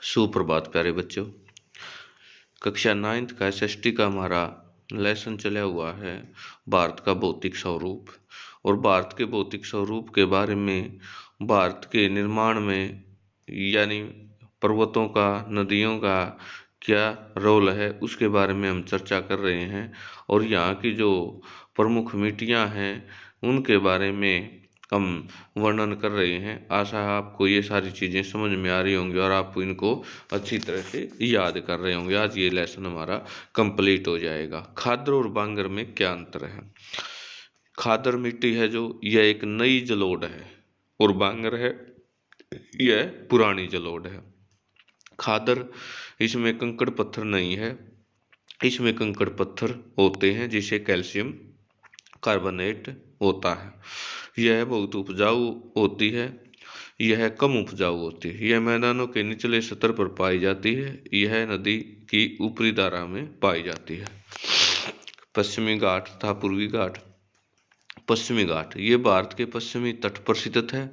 सुप्रभात प्यारे बच्चों। कक्षा 9th का एसएसटी का हमारा लेसन चला हुआ है भारत का भौतिक स्वरूप। और भारत के भौतिक स्वरूप के बारे में, भारत के निर्माण में यानी पर्वतों का, नदियों का क्या रोल है उसके बारे में हम चर्चा कर रहे हैं। और यहाँ की जो प्रमुख मिट्टियाँ हैं उनके बारे में हम वर्णन कर रहे हैं। आशा है आपको ये सारी चीज़ें समझ में आ रही होंगी और आप इनको अच्छी तरह से याद कर रहे होंगे। आज ये लेसन हमारा कंप्लीट हो जाएगा। खादर और बांगर में क्या अंतर है? खादर मिट्टी है जो, यह एक नई जलोढ़ है, और बांगर है यह पुरानी जलोढ़ है। खादर, इसमें कंकड़ पत्थर नहीं है, इसमें कंकड़ पत्थर होते हैं जिसे कैल्शियम कार्बोनेट होता है। यह बहुत उपजाऊ होती है, यह कम उपजाऊ होती है। यह मैदानों के निचले स्तर पर पाई जाती है। यह नदी की ऊपरी धारा में पाई जाती है। पश्चिमी घाट तथा पूर्वी घाट। पश्चिमी घाट ये भारत के पश्चिमी तट पर स्थित है।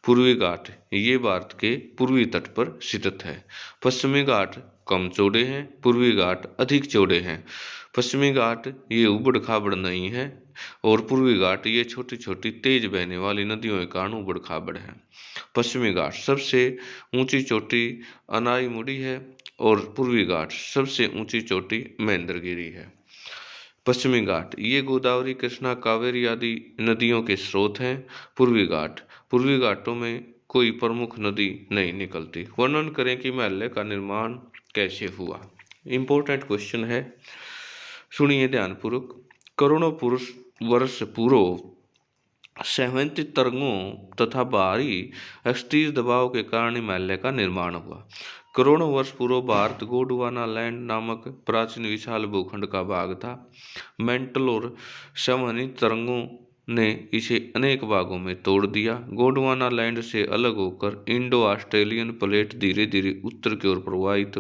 पूर्वी घाट ये भारत के पूर्वी तट पर स्थित है। पश्चिमी घाट कम चौड़े हैं, पूर्वी घाट अधिक चौड़े हैं। पश्चिमी घाट ये उबड़ खाबड़ नहीं है, और पूर्वी घाट ये छोटी छोटी तेज बहने वाली नदियों के कारण उबड़ खाबड़ है। पश्चिमी घाट सबसे ऊंची चोटी अनाई मुड़ी है, और पूर्वी घाट सबसे ऊंची चोटी महेंद्रगिरी है। पश्चिमी घाट ये गोदावरी, कृष्णा, कावेरी आदि नदियों के स्रोत हैं। पूर्वी घाटों में कोई प्रमुख नदी नहीं निकलती। वर्णन करें कि महल का निर्माण कैसे हुआ। इंपॉर्टेंट क्वेश्चन है, सुनिए ध्यानपूर्वक। करोड़ों पुरुष वर्ष पूर्व सहवंती तरंगों तथा बाहरी स्थिर दबाव के कारण हिमालय का निर्माण हुआ। करोड़ों वर्ष पूर्व भारत गोंडवाना लैंड नामक प्राचीन विशाल भूखंड का भाग था। मेंटल और संवहनी तरंगों ने इसे अनेक भागों में तोड़ दिया। गोंडवाना लैंड से अलग होकर इंडो ऑस्ट्रेलियन प्लेट धीरे धीरे उत्तर की ओर प्रवाहित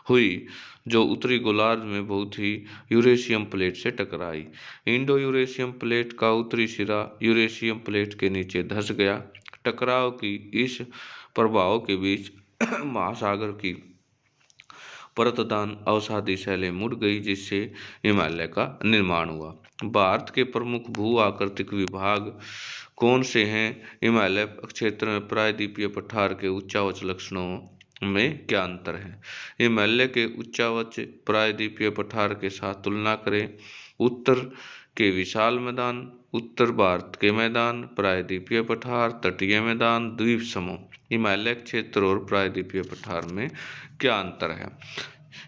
हुई, जो उत्तरी गोलार्ध में बहुत ही यूरेशियम प्लेट से टकराई। इंडो यूरेशियम प्लेट का उत्तरी सिरा यूरेशियम प्लेट के नीचे धंस गया। टकराव की इस प्रभाव के बीच महासागर की परतदान अवसादी शैलें मुड़ गई, जिससे हिमालय का निर्माण हुआ। भारत के प्रमुख भू आकृतिक विभाग कौन से हैं? हिमालय क्षेत्र में प्रायद्वीपीय पठार के उच्चावच लक्षणों में क्या अंतर है? हिमालय के उच्चावच प्रायद्वीपीय पठार के साथ तुलना करें। उत्तर के विशाल मैदान, उत्तर भारत के मैदान, प्रायद्वीपीय पठार, तटीय मैदान, द्वीप समूह। हिमालय क्षेत्र और प्रायद्वीपीय पठार में क्या अंतर है?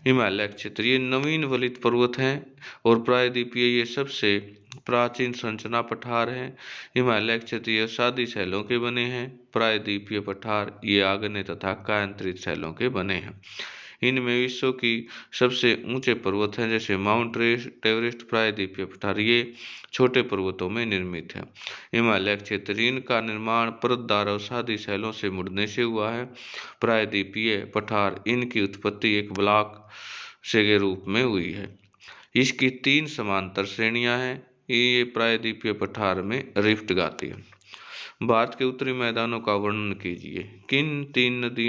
हिमालय क्षेत्र ये नवीन वलित पर्वत हैं, और प्रायद्वीपीय ये सबसे प्राचीन संरचना पठार हैं। हिमालय क्षेत्र ये सादी शैलों के बने हैं, प्रायद्वीपीय पठार ये आग्नेय तथा कायांतरित शैलों के बने हैं। इनमें विश्व की सबसे ऊंचे पर्वत हैं, जैसे माउंट एवरेस्ट, प्रायद्वीपीय पठार ये छोटे पर्वतों में निर्मित है। हिमालय क्षेत्र इनका निर्माण परतदार अवसादी शैलों से मुड़ने से हुआ है। प्रायद्वीपीय पठार इनकी उत्पत्ति एक ब्लॉक से के रूप में हुई है। इसकी 3 समांतर श्रेणियां हैं। ये प्रायद्वीपीय पठार में रिफ्ट गाती है। भारत के उत्तरी मैदानों का वर्णन कीजिए। किन 3 नदी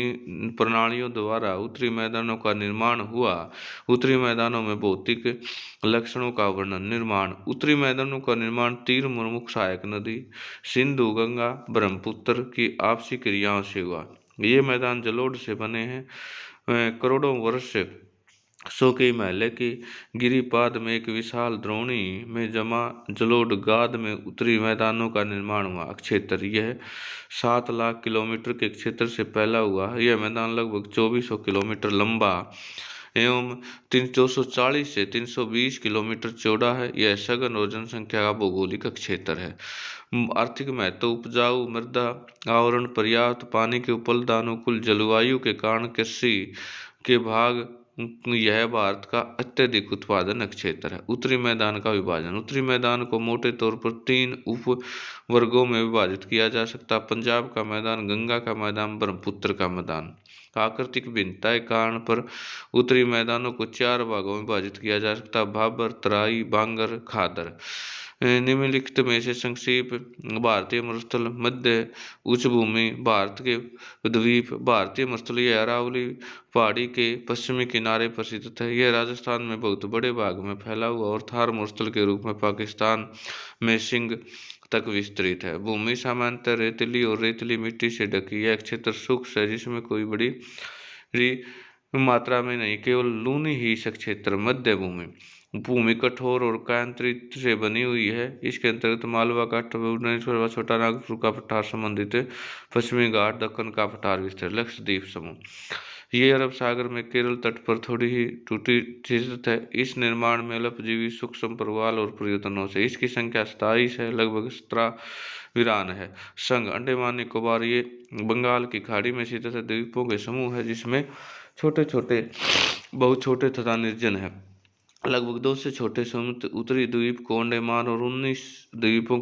प्रणालियों द्वारा उत्तरी मैदानों का निर्माण हुआ? उत्तरी मैदानों में भौतिक लक्षणों का वर्णन। निर्माण उत्तरी मैदानों का निर्माण 3 प्रमुख सहायक नदी सिंधु, गंगा, ब्रह्मपुत्र की आपसी क्रियाओं से हुआ। ये मैदान जलोढ़ से बने हैं। करोड़ों वर्ष सो के हिमालय के गिरिपाद में एक विशाल द्रोणी में जमा जलोढ़ गाद में उत्तरी मैदानों का निर्माण हुआ। क्षेत्र यह 7 लाख किलोमीटर के क्षेत्र से फैला हुआ है। यह मैदान लगभग 2400 किलोमीटर लंबा एवं 240 से 320 किलोमीटर चौड़ा है। यह सघन और जनसंख्या का भौगोलिक क्षेत्र है। आर्थिक महत्व उपजाऊ मृदा आवरण, पर्याप्त पानी के उपलब्ध, अनुकूल जलवायु के कारण कृषि के भाग। यह भारत का अत्यधिक उत्पादन क्षेत्र है। उत्तरी मैदान का विभाजन। उत्तरी मैदान को मोटे तौर पर 3 उप वर्गों में विभाजित किया जा सकता है। पंजाब का मैदान, गंगा का मैदान, ब्रह्मपुत्र का मैदान। आकृतिक भिन्नता के कारण पर उत्तरी मैदानों को 4 भागों में विभाजित किया जा सकता है: भाबर, तराई, बांगर, खादर। निम्नलिखित में से संक्षेप भारतीय मरुस्थल, मध्य उच्च भूमि, भारत के द्वीप। भारतीय मरुस्थल यह अरावली पहाड़ी के पश्चिमी किनारे पर स्थित है। यह राजस्थान में बहुत बड़े भाग में फैला हुआ और थार मरुस्थल के रूप में पाकिस्तान में सिंध तक विस्तृत है। भूमि सामान्यतः रेतीली और रेतीली मिट्टी से ढकी है। क्षेत्र शुष्क है जिसमें कोई बड़ी मात्रा में नहीं, केवल लूनी ही क्षेत्र। मध्य भूमि भूमि कठोर और कायांतरित से बनी हुई है। इसके अंतर्गत मालवा घाट, छोटा नागपुर का पठार संबंधित है। पश्चिमी घाट, दक्कन का पठार विस्तृत। लक्षद्वीप समूह ये अरब सागर में केरल तट पर थोड़ी ही टूटी स्थित है। इस निर्माण में अल्पजीवी सूक्ष्म प्रवाल और प्रयोजनों से इसकी संख्या 27 है, लगभग 17 वीरान है। संघ अंडमान निकोबार ये बंगाल की खाड़ी में स्थित द्वीपों के समूह है जिसमें छोटे छोटे बहुत छोटे तथा निर्जन है। लगभग 2 से छोटे समुद्र उत्तरी द्वीप को अंडमान और 19 द्वीपों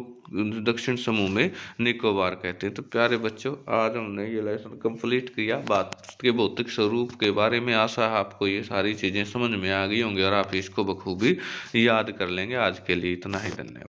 दक्षिण समूह में निकोबार कहते हैं। तो प्यारे बच्चों, आज हमने ये लेसन कंप्लीट किया भारत के भौतिक स्वरूप के बारे में। आशा है आपको ये सारी चीज़ें समझ में आ गई होंगी और आप इसको बखूबी याद कर लेंगे। आज के लिए इतना ही, धन्यवाद।